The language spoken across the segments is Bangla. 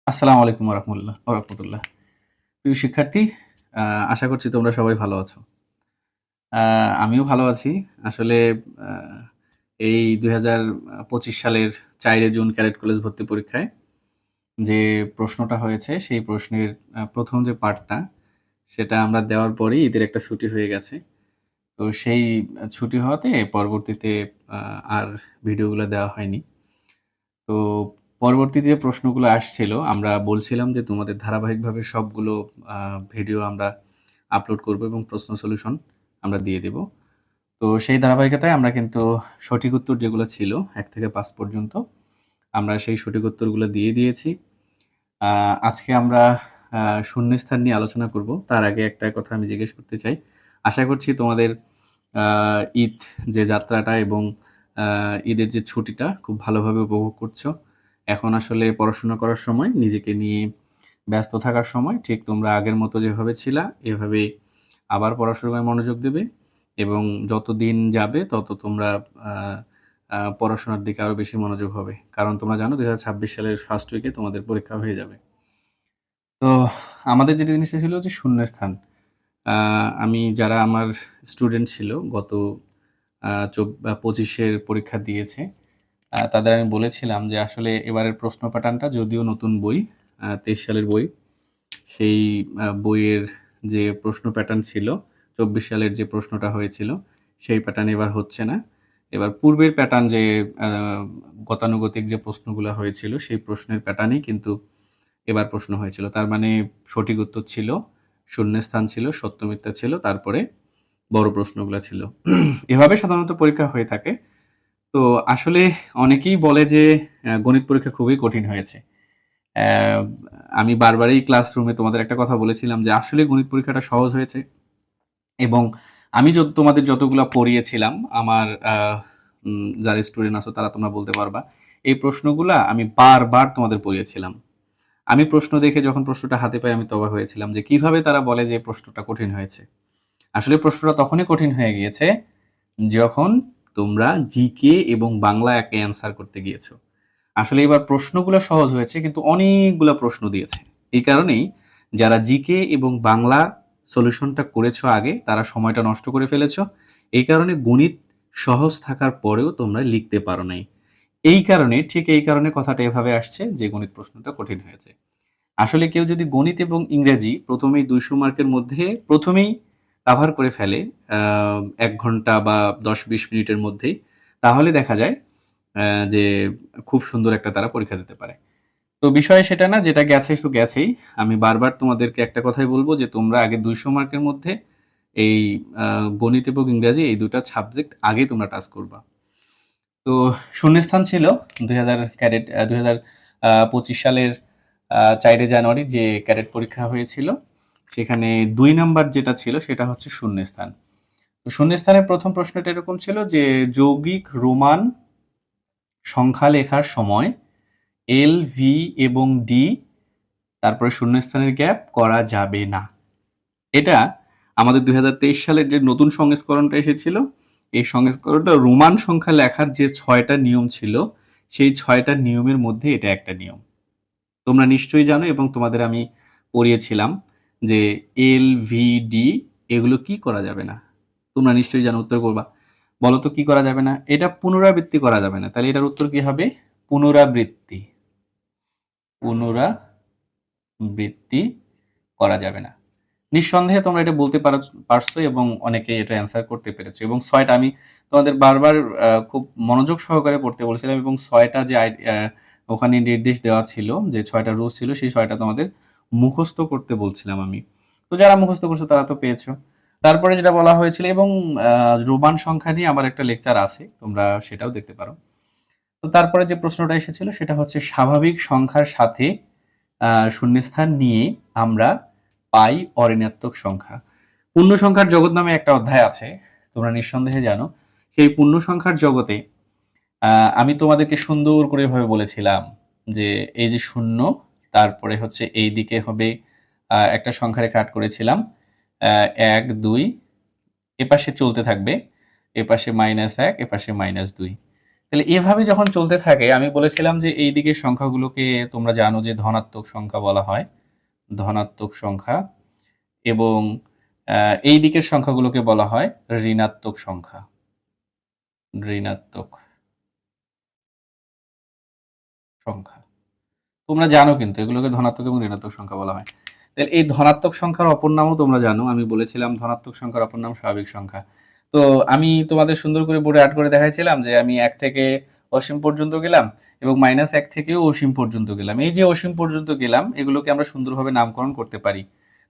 আসসালামু আলাইকুম ওয়া রাহমাতুল্লাহ। প্রিয় শিক্ষার্থী, আশা করছি তোমরা সবাই ভালো আছো। আ আমিও ভালো আছি। আসলে আ এই ২০২৫ সালের ৪ জুন ক্যাডেট কলেজ ভর্তি পরীক্ষায় যে প্রশ্নটা হয়েছে, সেই প্রশ্নের ১ম যে পার্টটা, সেটা আমরা দেওয়ার পরেই ঈদের একটা ছুটি হয়ে গেছে। তো সেই ছুটি হওয়াতে পরবর্তীতে আ আর ভিডিওগুলো দেওয়া হয়নি। তো পরবর্তী যে প্রশ্নগুলো আসছিল, আমরা বলছিলাম যে তোমাদের ধারাবাহিকভাবে সবগুলো আ ভিডিও আমরা আপলোড করব এবং প্রশ্ন সলিউশন আমরা দিয়ে দেব। তো সেই ধারাবাহিকতায় আমরা কিন্তু সঠিক উত্তর যেগুলো ছিল ১ থেকে ৫ পর্যন্ত আমরা সেই সঠিক উত্তরগুলো দিয়ে দিয়েছি। আ আজকে আমরা আ শূন্যস্থান নিয়ে আলোচনা করব। তার আগে একটা কথা আমি জিজ্ঞেস করতে চাই। আশা করছি তোমাদের আ ঈদ যে যাত্রাটা এবং আ ঈদের যে ছুটিটা খুব ভালোভাবে উপভোগ করছো। এখন আসলে পড়াশোনা করার সময়, নিজেকে নিয়ে ব্যস্ত থাকার সময় ঠিক তোমরা আগের মতো যেভাবে ছিলা, এভাবেই আবার পড়াশোনায় মনোযোগ দেবে এবং যত দিন যাবে তত তোমরা আ আ পড়াশোনার দিকে আরো বেশি মনোযোগ হবে। কারণ তোমরা জানো ২০২৬ সালের ফার্স্ট উইকে তোমাদের পরীক্ষা হয়ে যাবে। তো আমাদের যে জিনিসটা ছিল যে শূন্যস্থান। আ আমি যারা আমার স্টুডেন্ট ছিল গত ২৫ এর পরীক্ষা দিয়েছে, তাদের আমি বলেছিলাম যে আসলে এবারের প্রশ্ন প্যাটার্নটা যদিও নতুন বই, ২৩ সালের বই, সেই বইয়ের যে প্রশ্ন প্যাটার্ন ছিল, ২৪ সালের যে প্রশ্নটা হয়েছিল, সেই প্যাটার্ন এবার হচ্ছে না। এবার পূর্বের প্যাটার্ন যে আ গতানুগতিক যে প্রশ্নগুলা হয়েছিল, সেই প্রশ্নের প্যাটার্নেই কিন্তু এবার প্রশ্ন হয়েছিল। তার মানে সঠিক উত্তর ছিল, শূন্যস্থান ছিল, সত্য মিথ্যা ছিল, তারপরে বড় প্রশ্নগুলা ছিল। এভাবে সাধারণত পরীক্ষা হয়ে থাকে। তো আসলে অনেকেই বলে যে গণিত পরীক্ষা খুবই কঠিন হয়েছে। অ্যা আমি বারবারই ক্লাসরুমে তোমাদের একটা কথা বলেছিলাম যে আসলে গণিত পরীক্ষাটা সহজ হয়েছে এবং আমি তোমাদের যতগুলা পড়িয়েছিলাম আমার যারা স্টুডেন্ট আছো তারা তোমরা বলতে পারবা। এই প্রশ্নগুলা আমি বারবার তোমাদের পড়িয়েছিলাম। আমি প্রশ্ন দেখে যখন প্রশ্নটা হাতে পাই আমি তো অবাক হয়েছিলাম যে কিভাবে তারা বলে যে প্রশ্নটা কঠিন হয়েছে। আসলে প্রশ্নটা তখনই কঠিন হয়ে গিয়েছে যখন তোমরা জিকে এবং বাংলা একে অ্যান্সার করতে গিয়েছো। আসলে এবার প্রশ্নগুলো সহজ হয়েছে কিন্তু অনেকগুলা প্রশ্ন দিয়েছে। এই কারণেই যারা জিকে এবং বাংলা সলিউশনটা করেছো আগে তারা সময়টা নষ্ট করে ফেলেছো। এই কারণে গণিত সহজ থাকার পরেও তোমরা লিখতে পারো নাই। এই কারণে ঠিক এই কারণে কথাটা এভাবে আসছে যে গণিত প্রশ্নটা কঠিন হয়েছে। আসলে কেউ যদি গণিত এবং ইংরেজি ১ম এই ২০০ মার্কের মধ্যে ১ম এই কাভার করে ফেলে ১ ঘন্টা বা ১০-২০ মিনিটের মধ্যেই, তাহলে দেখা যায় যে খুব সুন্দর একটা তারা পরীক্ষা দিতে পারে। তো বিষয় সেটা না, যেটা গেছে তো গেছেই। আমি বারবার তোমাদেরকে একটা কথাই বলব যে তোমরা আগে ২০০ মার্কের মধ্যে এই আ গণিত এবং ইংরেজি এই ২ টা সাবজেক্ট আগেই তোমরা টাচ করবা। তো শূন্যস্থান ছিল ২০০০ ক্যাডেট ২০২৫ সালের ৪ জানুয়ারি যে ক্যাডেট পরীক্ষা হয়েছিল, সেখানে ২ নাম্বার যেটা ছিল সেটা হচ্ছে শূন্যস্থান। তো শূন্যস্থানের ১ম প্রশ্নটা এরকম ছিল যে যৌগিক রোমান সংখ্যা লেখার সময় এল, ভি এবং ডি তারপরে শূন্যস্থানের গ্যাপ করা যাবে না। এটা আমাদের ২০২৩ সালের যে নতুন সংস্করণটা এসেছিল, এই সংস্করণটা রোমান সংখ্যা লেখার যে ৬ টা নিয়ম ছিল, সেই ৬ টা নিয়মের মধ্যে এটা একটা নিয়ম। তোমরা নিশ্চয়ই জানো এবং তোমাদের আমি পড়িয়েছিলাম যে এল, ভি, ডি এগুলো কি করা যাবে না? তোমরা নিশ্চয়ই জানো, উত্তর করবা। বলো তো কি করা যাবে না? এটা পুনরাবৃত্তি করা যাবে না। তাহলে এটার উত্তর কি হবে? পুনরাবৃত্তি। পুনরাবৃত্তি করা যাবে না। নিঃসন্দেহে তোমরা এটা বলতে পারছো এবং অনেকেই এটা অ্যান্সার করতে পেরেছো এবং ৬ টা আমি তোমাদের বারবার খুব মনোযোগ সহকারে পড়তে বলেছিলাম এবং ৬ টা যে ওখানে নির্দেশ দেওয়া ছিল, যে ৬ টা রুলস ছিল সেই ৬ টা তোমাদের মুখস্থ করতে বলছিলাম আমি। তো যারা মুখস্থ করছো তারা তো পেয়েছো। তারপরে যেটা বলা হয়েছিল এবং রোমান সংখ্যা নিয়ে আমার একটা লেকচার আছে, তোমরা সেটাও দেখতে পারো। তো তারপরে যে প্রশ্নটা এসেছিল সেটা হচ্ছে স্বাভাবিক সংখ্যার সাথে শূন্যস্থান নিয়ে আমরা পাই অঋণাত্মক সংখ্যা। পূর্ণ সংখ্যার জগৎ নামে একটা অধ্যায় আছে, তোমরা নিঃসন্দেহে জানো। সেই পূর্ণ সংখ্যার জগতে আমি তোমাদেরকে সুন্দর করে এভাবে বলেছিলাম যে এই যে শূন্য, তারপরে হচ্ছে এই দিকে হবে একটা সংখ্যা রেখা আট করেছিলাম ১, ২, এপাশে চলতে থাকবে, এপাশে -১, এপাশে -২। তাহলে এভাবে যখন চলতে থাকে, আমি বলেছিলাম যে এই দিকের সংখ্যাগুলোকে তোমরা জানো যে ধনাত্মক সংখ্যা বলা হয়, ধনাত্মক সংখ্যা, এবং এই দিকের সংখ্যাগুলোকে বলা হয় ঋণাত্মক সংখ্যা, ঋণাত্মক সংখ্যা। তোমরা জানো কিন্তু এগুলোকে ধনাত্মক এবং ঋণাত্মক সংখ্যা বলা হয়। তাহলে এই ধনাত্মক সংখ্যার অপর নামও তোমরা জানো, আমি বলেছিলাম ধনাত্মক সংখ্যার অপর নাম স্বাভাবিক সংখ্যা। তো আমি তোমাদের সুন্দর করে বোর্ডে আর্ট করে দেখাইছিলাম যে আমি 1 থেকে অসীম পর্যন্ত গেলাম এবং -1 থেকেও অসীম পর্যন্ত গেলাম। এই যে অসীম পর্যন্ত গেলাম, এগুলোকে আমরা সুন্দরভাবে নামকরণ করতে পারি।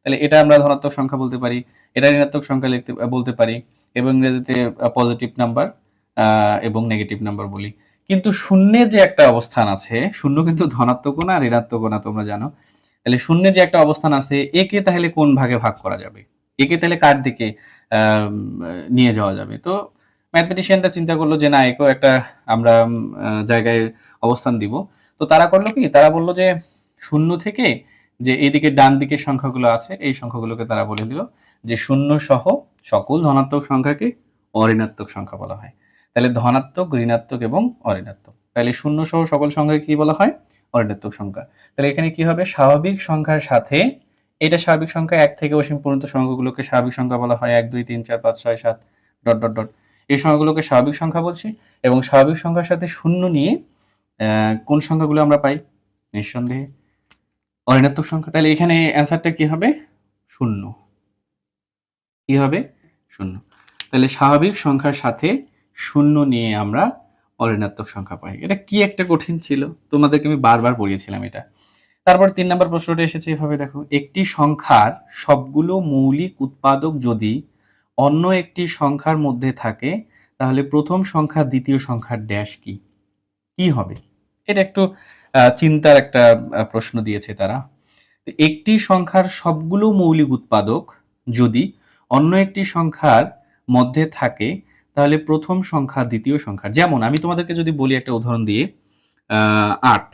তাহলে এটা আমরা ধনাত্মক সংখ্যা বলতে পারি, এটা ঋণাত্মক সংখ্যা বলতে পারি, এবং ইংরেজিতে পজিটিভ নাম্বার এবং নেগেটিভ নাম্বার বলি। কিন্তু শূন্যের যে একটা অবস্থান আছে, শূন্য কিন্তু ধনাত্মকও না ঋণাত্মকও না, তোমরা জানো। তাহলে শূন্যের যে একটা অবস্থান আছে, একে তাহলে কোন ভাগে ভাগ করা যাবে, একে তাহলে কার দিকে নিয়ে যাওয়া যাবে? তো ম্যাথমেটিশিয়ানরা চিন্তা করলো যে না, একেও একটা আমরা জায়গায় অবস্থান দিব। তো তারা করলো কি, তারা বললো যে শূন্য থেকে যে এইদিকে ডান দিকের সংখ্যাগুলো আছে, এই সংখ্যাগুলোকে তারা বলে দিল যে শূন্য সহ সকল ধনাত্মক সংখ্যাকে অঋণাত্মক সংখ্যা বলা হয়। তাহলে ধনাত্মক, ঋণাত্মক এবং অঋণাত্মক। তাহলে শূন্য সহ সকল সংখ্যাকে কি বলা হয়? অঋণাত্মক সংখ্যা। তাহলে এখানে কি হবে? স্বাভাবিক সংখ্যার সাথে, এটা স্বাভাবিক সংখ্যা, 1 থেকে অসীম পর্যন্ত সংখ্যাগুলোকে স্বাভাবিক সংখ্যা বলা হয়, 1 2 3 4 5 6 7 ডট ডট ডট, এই সংখ্যাগুলোকে স্বাভাবিক সংখ্যা বলছি। এবং স্বাভাবিক সংখ্যার সাথে শূন্য নিয়ে কোন সংখ্যাগুলো আমরা পাই? নিঃসন্দেহে অঋণাত্মক সংখ্যা। তাহলে এখানে অ্যান্সারটা কি হবে? শূন্য। কি হবে? শূন্য। তাহলে স্বাভাবিক সংখ্যার সাথে শূন্য নিয়ে আমরা অঋণাত্মক সংখ্যা পাই। এটা কি একটা কঠিন ছিল, তোমাদেরকে আমি বারবার পড়িয়েছিলাম এটা। তারপর 3 নম্বর প্রশ্নটা এসেছে এভাবে, দেখো, একটি সংখ্যার সবগুলো মৌলিক উৎপাদক যদি অন্য একটি সংখ্যার মধ্যে থাকে, তাহলে প্রথম সংখ্যা দ্বিতীয় সংখ্যার ড্যাশ কি? কি হবে? এটা একটু চিন্তার একটা প্রশ্ন দিয়েছে তারা। একটি সংখ্যার সবগুলো মৌলিক উৎপাদক যদি অন্য একটি সংখ্যার মধ্যে থাকে, তাহলে প্রথম সংখ্যা দ্বিতীয় সংখ্যার। যেমন আমি তোমাদেরকে যদি বলি একটা উদাহরণ দিয়ে, 8,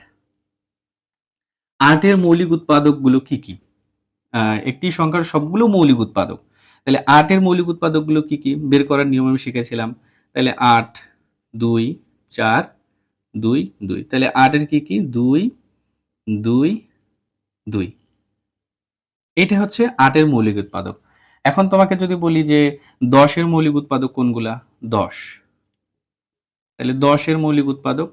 8 এর মৌলিক উৎপাদকগুলো কি কি? একটি সংখ্যার সবগুলো মৌলিক উৎপাদক, তাহলে 8 এর মৌলিক উৎপাদকগুলো কি কি বের করার নিয়ম আমি শিখেছিলাম। তাহলে 8 2 4 2 2, তাহলে 8 এর কি কি? 2 2 2, এটা হচ্ছে 8 এর মৌলিক উৎপাদক। এখন তোমাকে যদি বলি যে 10 এর মৌলিক উৎপাদক কোনগুলা? 10, তাহলে 10 এর মৌলিক উৎপাদক,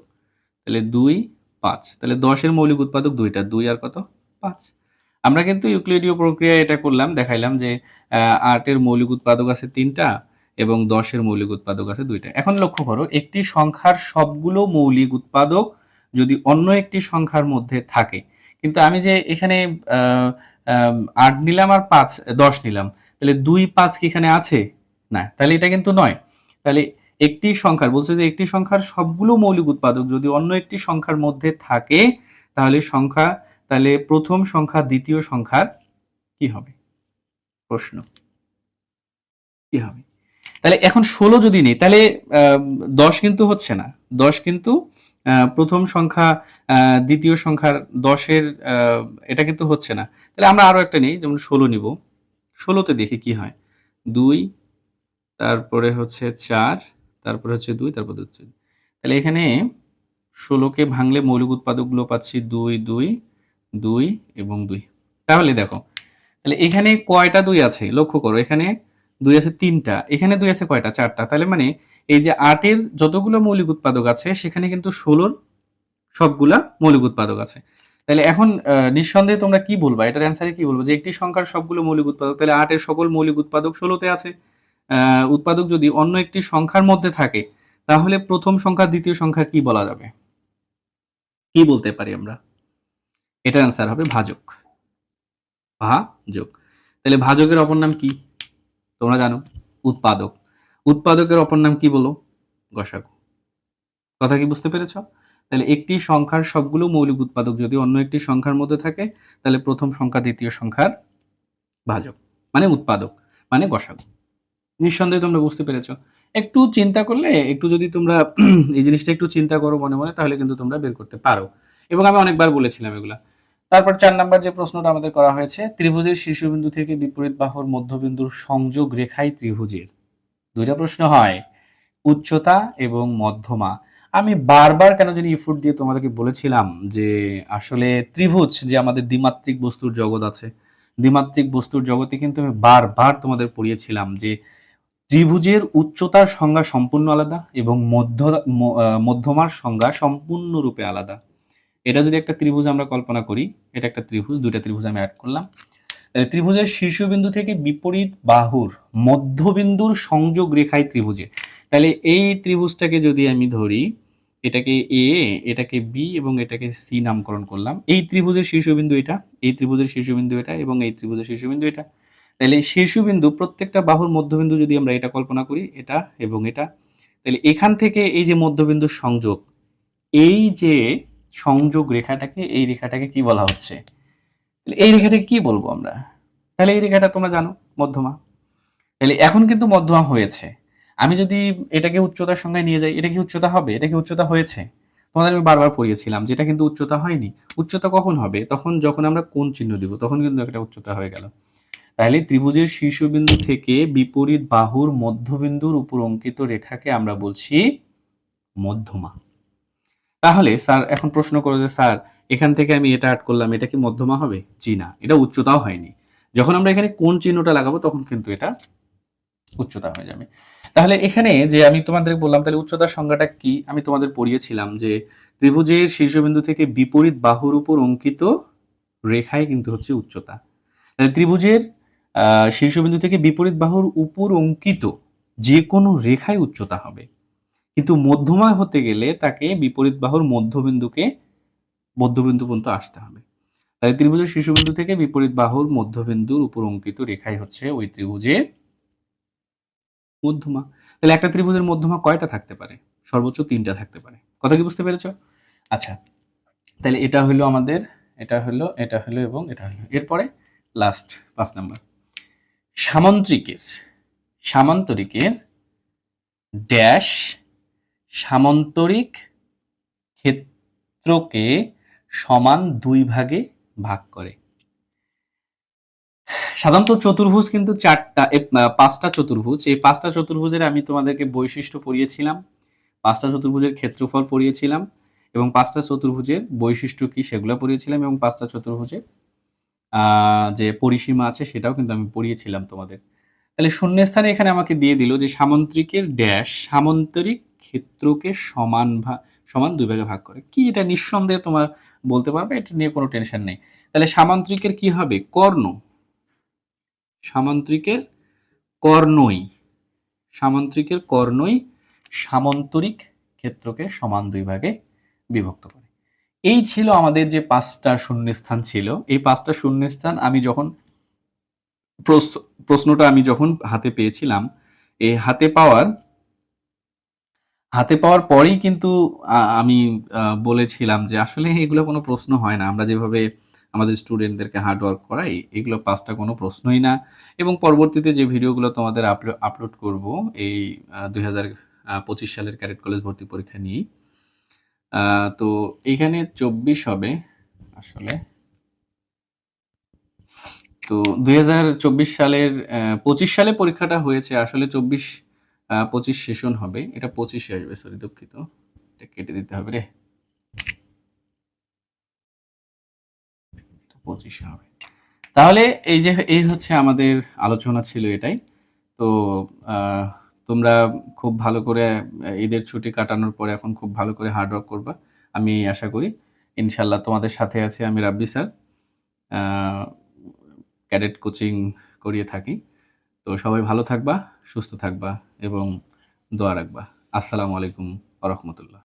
তাহলে 2 5, তাহলে 10 এর মৌলিক উৎপাদক দুইটা, 2 আর কত? 5। আমরা কিন্তু ইউক্লিডীয় প্রক্রিয়ায় এটা করলাম, দেখাইলাম যে 8 এর মৌলিক উৎপাদক আছে 3টা এবং 10 এর মৌলিক উৎপাদক আছে 2টা। এখন লক্ষ্য করো, একটি সংখ্যার সবগুলো মৌলিক উৎপাদক যদি অন্য একটি সংখ্যার মধ্যে থাকে, কিন্তু আমি যে এখানে 8 নিলাম আর 10 নিলাম, তাহলে 2 5 কি এখানে আছে? না, তাহলে এটা কিন্তু নয়। তাহলে একটি সংখ্যার, বলছে যে একটি সংখ্যার সবগুলো মৌলিক উৎপাদক যদি অন্য একটি সংখ্যার মধ্যে থাকে, তাহলে প্রথম সংখ্যা দ্বিতীয় সংখ্যার কি হবে? প্রশ্ন কি হবে? তাহলে এখন 16 যদি নেই, তাহলে 10 কিন্তু হচ্ছে না, 10 কিন্তু প্রথম সংখ্যা দ্বিতীয় সংখ্যার 10 এর এটা কিন্তু হচ্ছে না। তাহলে আমরা আরো একটা নেই, যেমন 16 নিব। 16 তে দেখি কি হয়। 2, তারপরে হচ্ছে 4, তারপরে হচ্ছে 2, তারপর 2। তাহলে এখানে 16 কে ভাঙলে মৌলিক উৎপাদকগুলো পাচ্ছি 2 2 2 এবং 2। তাহলে দেখো, তাহলে এখানে কয়টা 2 আছে? লক্ষ্য করো, এখানে 2 আছে 3টা, এখানে 2 আছে কয়টা? 4টা। তাহলে মানে এই যে 8 এর যতগুলো মৌলিক উৎপাদক আছে, সেখানে কিন্তু 16 র সবগুলা মৌলিক উৎপাদক আছে। তাহলে এখন নিঃসন্দেহে তোমরা কি বলবা? এটার অ্যান্সারে কি বলবো? যে একটি সংখ্যার সবগুলো মৌলিক উৎপাদক, তাহলে 8 এর সকল মৌলিক উৎপাদক 16 তে আছে। উৎপাদক যদি অন্য একটি সংখ্যার মধ্যে থাকে, তাহলে প্রথম সংখ্যা দ্বিতীয় সংখ্যার কি বলা যাবে? কি বলতে পারি আমরা? এটার অ্যান্সার হবে ভাজক। ভাজক। তাহলে ভাজকের অপর নাম কি? তোমরা জানো, উৎপাদক। উৎপাদকের অপর নাম কি বলো? গসাগু। কথা কি বুঝতে পেরেছ? তাহলে একটি সংখ্যার সবগুলো মৌলিক উৎপাদক যদি অন্য একটি সংখ্যার মধ্যে থাকে, তাহলে প্রথম সংখ্যা দ্বিতীয় সংখ্যার ভাজক, মানে উৎপাদক, মানে গসাগু। নিঃসন্দেহে তোমরা বুঝতে পেরেছো। একটু চিন্তা করলে, একটু যদি তোমরা এই জিনিসটা একটু চিন্তা করো মনে মনে, তাহলে কিন্তু তোমরা বের করতে পারো। এবং আমি অনেকবার বলেছিলাম এগুলা। তারপর 4 নাম্বার যে প্রশ্নটা আমাদের করা হয়েছে, ত্রিভুজের শীর্ষবিন্দু থেকে বিপরীত বাহুর মধ্যবিন্দুর সংযোগ রেখাই ত্রিভুজের। দুইটা প্রশ্ন হয়, উচ্চতা এবং মধ্যমা। আমি বারবার কেন জানি ইফোর্ট দিয়ে তোমাদেরকে বলেছিলাম যে আসলে ত্রিভুজ যে আমাদের দ্বিমাত্রিক বস্তুর জগৎ আছে, দ্বিমাত্রিক বস্তুর জগতে কিন্তু আমি বারবার তোমাদের পড়িয়েছিলাম যে ত্রিভুজের উচ্চতার সংজ্ঞা সম্পূর্ণ আলাদা এবং মধ্যমার সংজ্ঞা সম্পূর্ণরূপে আলাদা। এটা যদি একটা ত্রিভুজ আমরা কল্পনা করি, এটা একটা ত্রিভুজ, দুইটা ত্রিভুজ আমি অ্যাড করলাম। ত্রিভুজের শীর্ষবিন্দু থেকে বিপরীত বাহুর মধ্যবিন্দুর সংযোগ রেখায় ত্রিভুজে, তাহলে এই ত্রিভুজটাকে যদি আমি ধরি, এটাকে এ, এটাকে বি এবং এটাকে সি নামকরণ করলাম। এই ত্রিভুজের শীর্ষবিন্দু এটা, এই ত্রিভুজের শীর্ষবিন্দু এটা এবং এই ত্রিভুজের শীর্ষবিন্দু এটা। তাহলে শীর্ষবিন্দু প্রত্যেকটা বাহুর মধ্যবিন্দু যদি আমরা এটা কল্পনা করি, এটা এবং এটা, তাহলে এখান থেকে এই যে মধ্যবিন্দুর সংযোগ, এই যে সংযোগ রেখাটাকে, এই রেখাটাকে কি বলা হচ্ছে? এই রেখাটাকে কি বলবো আমরা? তাহলে এই রেখাটা তোমরা জানো মধ্যমা। তাহলে এখন কিন্তু মধ্যমা হয়েছে। আমি যদি এটাকে উচ্চতার সংজ্ঞায় নিয়ে যাই, এটা কি উচ্চতা হবে? এটা কি উচ্চতা হয়েছে? তোমাদের আমি বারবার পড়িয়েছিলাম যে এটা কিন্তু উচ্চতা হয়নি। উচ্চতা কখন হবে? তখন যখন আমরা কোণ চিহ্ন দিব, তখন কিন্তু একটা উচ্চতা হয়ে গেল। তাহলে ত্রিভুজের শীর্ষবিন্দু থেকে বিপরীত বাহুর মধ্যবিন্দুর উপর অঙ্কিত রেখাকে আমরা বলছি মধ্যমা। তাহলে স্যার এখন প্রশ্ন করো যে স্যার এখান থেকে আমি এটা অ্যাড করলাম, এটা কি মধ্যমা হবে? জি না, এটা উচ্চতাও হয়নি। যখন আমরা এখানে কোণ চিহ্নটা লাগাবো তখন কিন্তু এটা উচ্চতা হয়ে যাবে। তাহলে এখানে যে আমি তোমাদের বললাম, তাহলে উচ্চতার সংজ্ঞাটা কি? আমি তোমাদের পড়িয়েছিলাম যে ত্রিভুজের শীর্ষবিন্দু থেকে বিপরীত বাহুর উপর অঙ্কিত রেখাই কিন্তু হচ্ছে উচ্চতা। তাহলে ত্রিভুজের শীর্ষবিন্দু থেকে বিপরীত বাহুর উপর অঙ্কিত যে কোনো রেখাই উচ্চতা হবে, কিন্তু মধ্যমা হতে গেলে তাকে বিপরীত বাহুর মধ্যবিন্দু পর্যন্ত আসতে হবে। তাই ত্রিভুজের শীর্ষবিন্দু থেকে বিপরীত বাহুর মধ্যবিন্দুর উপর অঙ্কিত রেখাই হচ্ছে ওই ত্রিভুজের মধ্যমা। তাহলে একটা ত্রিভুজের মধ্যমা কয়টা থাকতে পারে? সর্বোচ্চ 3টা থাকতে পারে। কথা কি বুঝতে পেরেছো? আচ্ছা, তাহলে এটা হলো আমাদের, এটা হলো, এটা হলো এবং এটা হলো। এরপরে লাস্ট 5 নাম্বার, সামান্তরিকের, সামান্তরিকের ড্যাশ সামান্তরিক ক্ষেত্রকে সমান 2 ভাগে ভাগ করে। সাধারণত চতুর্ভুজ কিন্তু 5টা চতুর্ভুজ। এই 5টা চতুর্ভুজের আমি তোমাদেরকে বৈশিষ্ট্য পড়িয়েছিলাম, 5টা চতুর্ভুজের ক্ষেত্রফল পড়িয়েছিলাম এবং 5টা চতুর্ভুজের বৈশিষ্ট্য কি সেগুলো পড়িয়েছিলাম এবং 5টা চতুর্ভুজের যে পরিসীমা আছে সেটাও কিন্তু আমি পড়িয়েছিলাম তোমাদের। তাহলে শূন্যস্থানে এখানে আমাকে দিয়ে দিল যে সামান্তরিকের ড্যাশ সামান্তরিক ক্ষেত্রকে সমান 2 ভাগে ভাগ করে। কি এটা নিঃসন্দেহে তোমার বলতে পারবে, এটা নিয়ে কোনো টেনশন নেই। তাহলে সামান্তরিকের কি হবে? কর্ণ, সামান্তরিকের কর্ণই, সামান্তরিকের কর্ণই সামান্তরিক ক্ষেত্রকে সমান 2 ভাগে বিভক্ত করে। এই ছিল আমাদের যে 5টা শূন্যস্থান ছিল। এই 5টা শূন্যস্থান আমি যখন প্রশ্নটা আমি যখন হাতে পেয়েছিলাম, এই হাতে পাওয়ার পরেই কিন্তু আমি বলেছিলাম যে আসলে এগুলো কোনো প্রশ্ন হয় না। আমরা যেভাবে আমাদের স্টুডেন্টদেরকে হার্ড ওয়ার্ক করাই, এগুলো 5টা কোনো প্রশ্নই না। এবং পরবর্তীতে যে ভিডিওগুলো তোমাদের আপলোড করব এই 2025 সালের ক্যাডেট কলেজ ভর্তি পরীক্ষা নিয়েই। তো এইখানে 24 হবে আসলে। তো 2024 সালের 25 সালে পরীক্ষাটা হয়েছে, আসলে 25 সেশন হবে, এটা 25-এ আসবে, সরি দুঃখিত, এটা কেটে দিতে হবে রে, 25-এ হবে। তাহলে এই হচ্ছে আমাদের আলোচনা ছিল এটাই। তো তোমরা খুব ভালো করে ঈদের ছুটি কাটানোর পরে এখন খুব ভালো করে হার্ড ওয়ার্ক করবা, আমি আশা করি। ইনশাল্লাহ তোমাদের সাথে আছে আমি রাব্বি স্যার, ক্যাডেট কোচিং করিয়ে থাকি। তো সবাই ভালো থাকবা, সুস্থ থাকবা এবং দোয়া রাখবা। আসসালামু আলাইকুম ওয়া রাহমাতুল্লাহ।